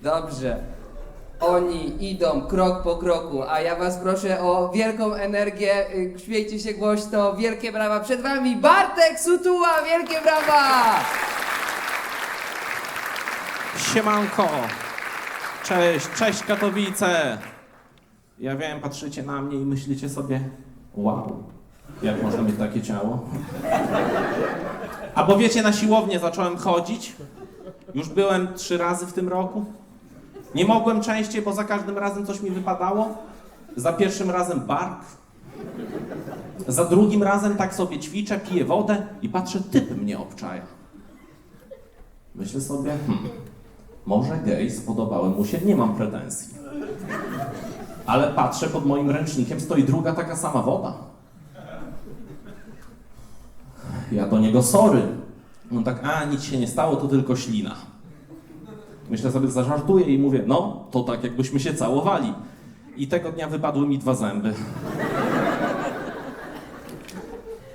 Dobrze. Oni idą krok po kroku, a ja was proszę o wielką energię. Śmiejcie się głośno. Wielkie brawa przed wami. Bartek Sutuła, wielkie brawa! Siemanko! Cześć Katowice! Ja wiem, patrzycie na mnie i myślicie sobie, wow, jak można mieć takie ciało? A bo wiecie, na siłownię zacząłem chodzić. Już byłem 3 razy w tym roku. Nie mogłem częściej, bo za każdym razem coś mi wypadało. Za pierwszym razem bark. Za drugim razem tak sobie ćwiczę, piję wodę i patrzę, typ mnie obczaja. Myślę sobie, może gej, spodobałem mu się, nie mam pretensji. Ale patrzę, pod moim ręcznikiem stoi druga taka sama woda. Ja do niego sorry. On tak, nic się nie stało, to tylko ślina. Myślę sobie, zażartuję i mówię, no, to tak jakbyśmy się całowali. I tego dnia wypadły mi 2 zęby.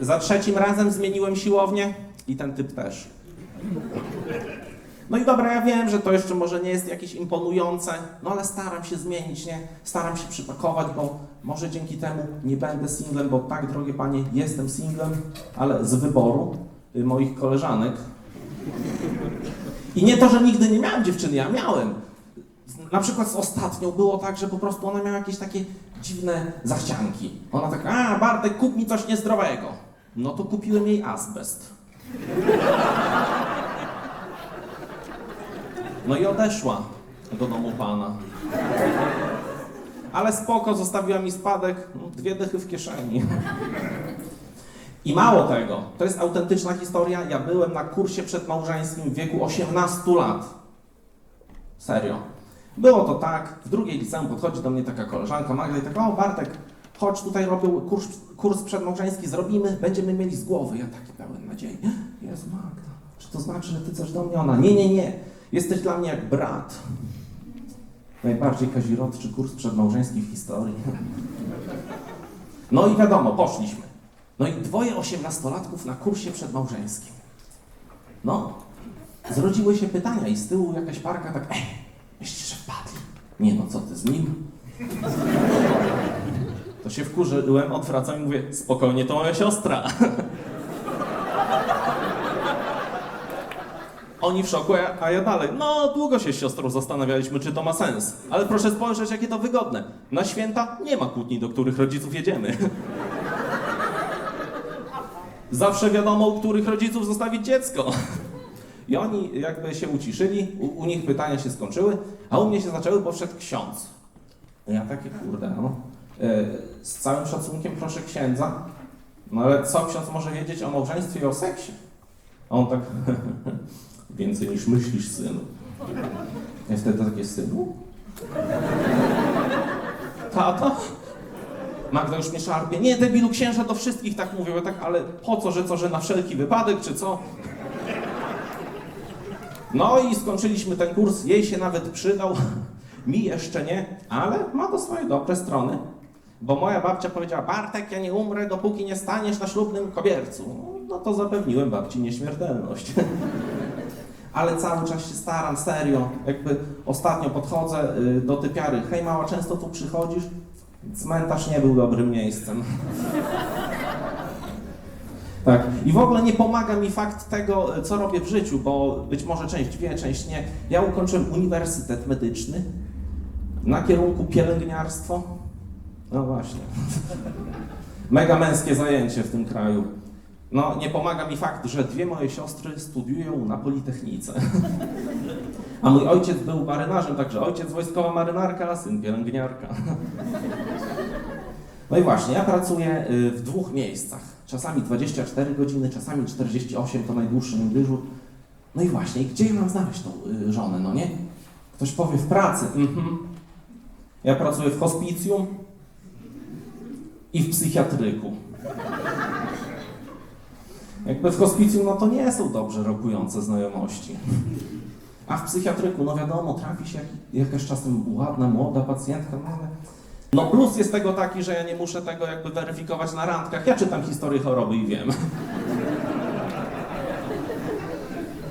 Za 3 razem zmieniłem siłownię i ten typ też. No i dobra, ja wiem, że to jeszcze może nie jest jakieś imponujące, no ale staram się zmienić, nie? Staram się przypakować, bo może dzięki temu nie będę singlem, bo tak, drogie panie, jestem singlem, ale z wyboru moich koleżanek. I nie to, że nigdy nie miałem dziewczyny, ja miałem. Na przykład z ostatnią było tak, że po prostu ona miała jakieś takie dziwne zachcianki. Ona tak, Bartek, kup mi coś niezdrowego. No to kupiłem jej azbest. No i odeszła do domu pana. Ale spoko, zostawiła mi spadek, 2 dychy w kieszeni. I mało tego, to jest autentyczna historia. Ja byłem na kursie przedmałżeńskim w wieku 18 lat. Serio. Było to tak, w drugiej liceum podchodzi do mnie taka koleżanka Magda i tak, o Bartek, chodź, tutaj robią kurs przedmałżeński, zrobimy, będziemy mieli z głowy. Ja taki pełen nadziei. Jezu Magda, czy to znaczy, że ty coś do mnie? Ona, nie. Jesteś dla mnie jak brat. Najbardziej kazirodczy kurs przedmałżeński w historii. No i wiadomo, poszliśmy. No i 2 18-latków na kursie przedmałżeńskim. No, zrodziły się pytania i z tyłu jakaś parka tak, myślisz, że wpadli? Nie no, co ty z nim? To się wkurzyłem, odwracam i mówię, spokojnie, to moja siostra. Oni w szoku, a ja dalej. No, długo się z siostrą zastanawialiśmy, czy to ma sens. Ale proszę spojrzeć, jakie to wygodne. Na święta nie ma kłótni, do których rodziców jedziemy. Zawsze wiadomo, u których rodziców zostawić dziecko. I oni jakby się uciszyli, u nich pytania się skończyły, a u mnie się zaczęły, bo wszedł ksiądz. Ja takie, kurde, no. Z całym szacunkiem proszę księdza, no ale co ksiądz może wiedzieć o małżeństwie i o seksie? A on tak, więcej niż myślisz, synu. Ja wtedy takie, synu? Tata? Magda już mnie szarpie. Nie, debilu, księża do wszystkich tak mówią. Ja tak, ale po co, że na wszelki wypadek, czy co? No i skończyliśmy ten kurs, jej się nawet przydał, mi jeszcze nie, ale ma to swoje dobre strony. Bo moja babcia powiedziała, Bartek, ja nie umrę, dopóki nie staniesz na ślubnym kobiercu. No to zapewniłem babci nieśmiertelność. Ale cały czas się staram, serio. Jakby ostatnio podchodzę do typiary, hej mała, często tu przychodzisz? Cmentarz nie był dobrym miejscem. Tak. I w ogóle nie pomaga mi fakt tego, co robię w życiu, bo być może część wie, część nie. Ja ukończyłem uniwersytet medyczny na kierunku pielęgniarstwo. No właśnie. Mega męskie zajęcie w tym kraju. No, nie pomaga mi fakt, że 2 moje siostry studiują na Politechnice. A mój ojciec był marynarzem, także ojciec wojskowa marynarka, a syn pielęgniarka. No i właśnie, ja pracuję w 2 miejscach. Czasami 24 godziny, czasami 48, to najdłuższy mój dyżur. No i właśnie, gdzie ja mam znaleźć tą żonę, no nie? Ktoś powie, w pracy. Ja pracuję w hospicjum i w psychiatryku. Jakby w hospicjum, no to nie są dobrze rokujące znajomości. A w psychiatryku, no wiadomo, trafi się jakaś czasem ładna, młoda pacjentka, no ale... No plus jest tego taki, że ja nie muszę tego jakby weryfikować na randkach. Ja czytam historię choroby i wiem.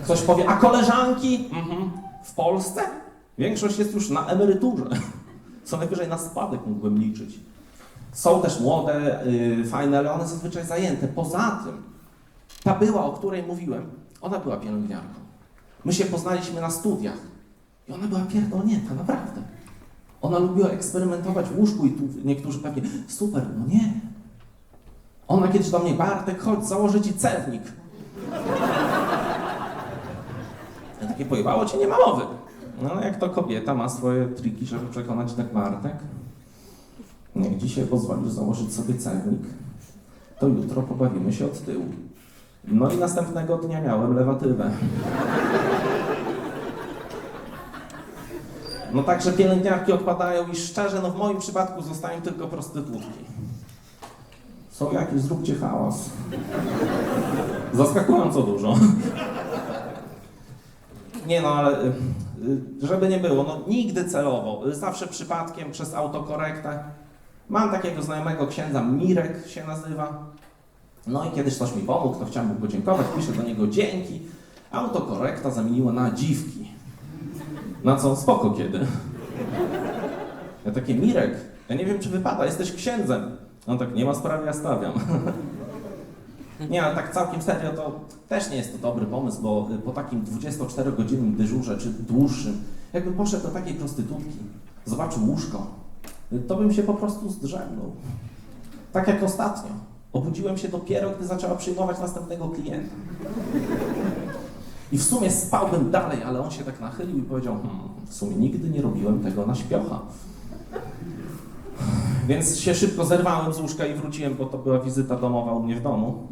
Ktoś powie, a koleżanki? W Polsce? Większość jest już na emeryturze. Co najwyżej na spadek mógłbym liczyć. Są też młode, fajne, ale one zazwyczaj zajęte. Poza tym, ta była, o której mówiłem, ona była pielęgniarką. My się poznaliśmy na studiach i ona była pierdolnięta, naprawdę. Ona lubiła eksperymentować w łóżku i tu niektórzy pewnie, super, no nie. Ona kiedyś do mnie, Bartek, chodź, założę ci cewnik. Ja takie, pojebało cię, nie ma mowy. No jak to kobieta ma swoje triki, żeby przekonać tak Bartek. Jak dzisiaj pozwolisz założyć sobie cewnik, to jutro pobawimy się od tyłu. No i następnego dnia miałem lewatywę. No także pielęgniarki odpadają i szczerze, no w moim przypadku zostają tylko prostytutki. Są jakieś, zróbcie hałas. Zaskakująco dużo. Nie no, ale żeby nie było, no nigdy celowo, zawsze przypadkiem przez autokorektę. Mam takiego znajomego księdza, Mirek się nazywa. No i kiedyś ktoś mi pomógł, to chciałem mu podziękować, piszę do niego dzięki. Autokorekta zamieniła na dziwki. Na co spoko kiedy. Ja takie, Mirek, ja nie wiem czy wypada, jesteś księdzem. On tak, nie ma sprawy, ja stawiam. Nie, ale tak całkiem serio, to też nie jest to dobry pomysł, bo po takim 24-godzinnym dyżurze, czy dłuższym, jakbym poszedł do takiej prostytutki, zobaczył łóżko, to bym się po prostu zdrzemnął. Tak jak ostatnio. Obudziłem się dopiero, gdy zaczęła przyjmować następnego klienta. I w sumie spałbym dalej, ale on się tak nachylił i powiedział, w sumie nigdy nie robiłem tego na śpiocha. Więc się szybko zerwałem z łóżka i wróciłem, bo to była wizyta domowa u mnie w domu.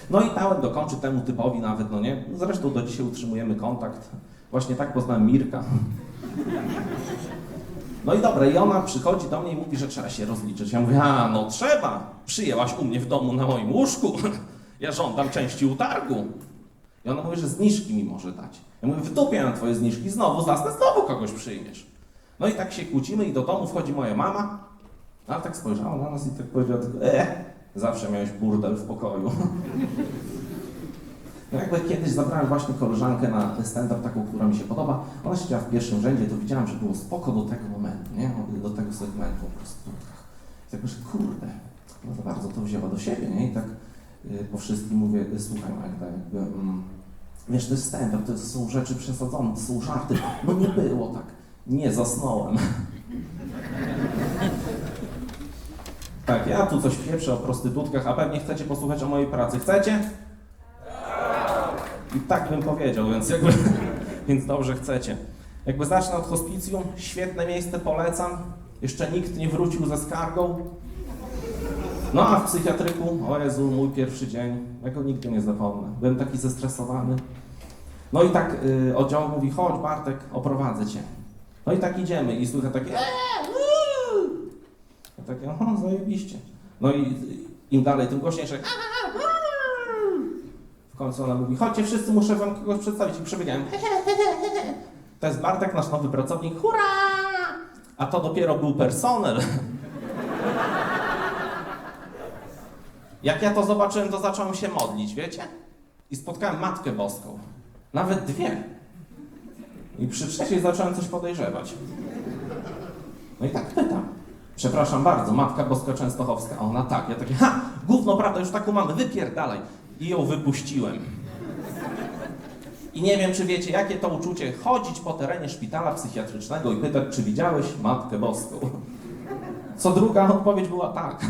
No i dałem dokończyć temu typowi nawet, no nie? Zresztą do dzisiaj utrzymujemy kontakt. Właśnie tak poznałem Mirka. No i dobra, i ona przychodzi do mnie i mówi, że trzeba się rozliczyć. Ja mówię, a no trzeba, przyjęłaś u mnie w domu na moim łóżku. Ja żądam części utargu. I ona mówi, że zniżki mi może dać. Ja mówię, wydupię na twoje zniżki, znowu zasnę, znowu kogoś przyjmiesz. No i tak się kłócimy i do domu wchodzi moja mama. A tak spojrzała na nas i tak powiedziała tylko, zawsze miałeś burdel w pokoju. No jakby kiedyś zabrałem właśnie koleżankę na stand-up, taką, która mi się podoba. Ona siedziała w pierwszym rzędzie, to widziałem, że było spoko do tego momentu, nie? Do tego segmentu po prostu. I tak myślę, kurde, no to bardzo to wzięła do siebie, nie? I tak po wszystkim mówię, słuchaj Magda, jakby, wiesz, to jest stand-up, to są rzeczy przesadzone, to są żarty. No nie było tak. Nie, zasnąłem. Tak, ja tu coś pieprzę o prostytutkach, a pewnie chcecie posłuchać o mojej pracy. Chcecie? I tak bym powiedział, więc jakby, więc dobrze chcecie. Jakby zacznę od hospicjum, świetne miejsce, polecam. Jeszcze nikt nie wrócił ze skargą. No a w psychiatryku, o Jezu, mój pierwszy dzień, ja go nigdy nie zapomnę. Byłem taki zestresowany. No i tak oddział mówi, chodź Bartek, oprowadzę cię. No i tak idziemy i słychać takie ja takie, aha, zajebiście. No i im dalej, tym głośniejsze. W końcu ona mówi, chodźcie wszyscy, muszę wam kogoś przedstawić. I przebiegałem. To jest Bartek, nasz nowy pracownik, hurra! A to dopiero był personel. Jak ja to zobaczyłem, to zacząłem się modlić, wiecie? I spotkałem Matkę Boską. Nawet dwie. I przy trzeciej zacząłem coś podejrzewać. No i tak pytam. Przepraszam bardzo, Matka Boska Częstochowska. A ona tak. Ja takie, gówno, prawda, już taką mamy, wypierdalaj. I ją wypuściłem. I nie wiem, czy wiecie, jakie to uczucie chodzić po terenie szpitala psychiatrycznego i pytać, czy widziałeś Matkę Boską. Co druga odpowiedź była tak.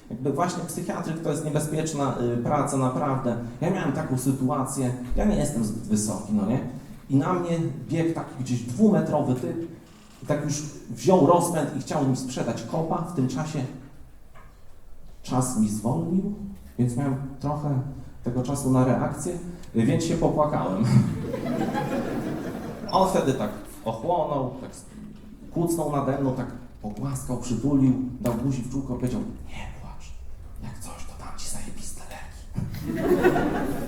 Jakby właśnie psychiatryk to jest niebezpieczna praca, naprawdę. Ja miałem taką sytuację, ja nie jestem zbyt wysoki, no nie? I na mnie biegł taki gdzieś 2-metrowy typ i tak już wziął rozpęd i chciał mi sprzedać kopa. W tym czasie czas mi zwolnił, więc miałem trochę tego czasu na reakcję, więc się popłakałem. On wtedy tak ochłonął, tak kucnął nade mną, tak pogłaskał, przytulił, dał buzi w czółko, powiedział, nie płacz, jak coś, to dam ci zajebiste leki.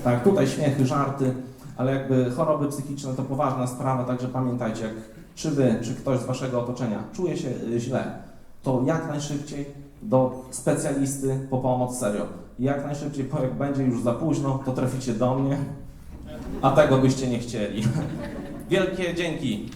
Tak, tutaj śmiechy, żarty, ale jakby choroby psychiczne to poważna sprawa, także pamiętajcie, jak czy wy, czy ktoś z waszego otoczenia czuje się źle, to jak najszybciej do specjalisty po pomoc, serio. Jak najszybciej, bo jak będzie już za późno, to traficie do mnie, a tego byście nie chcieli. Wielkie dzięki.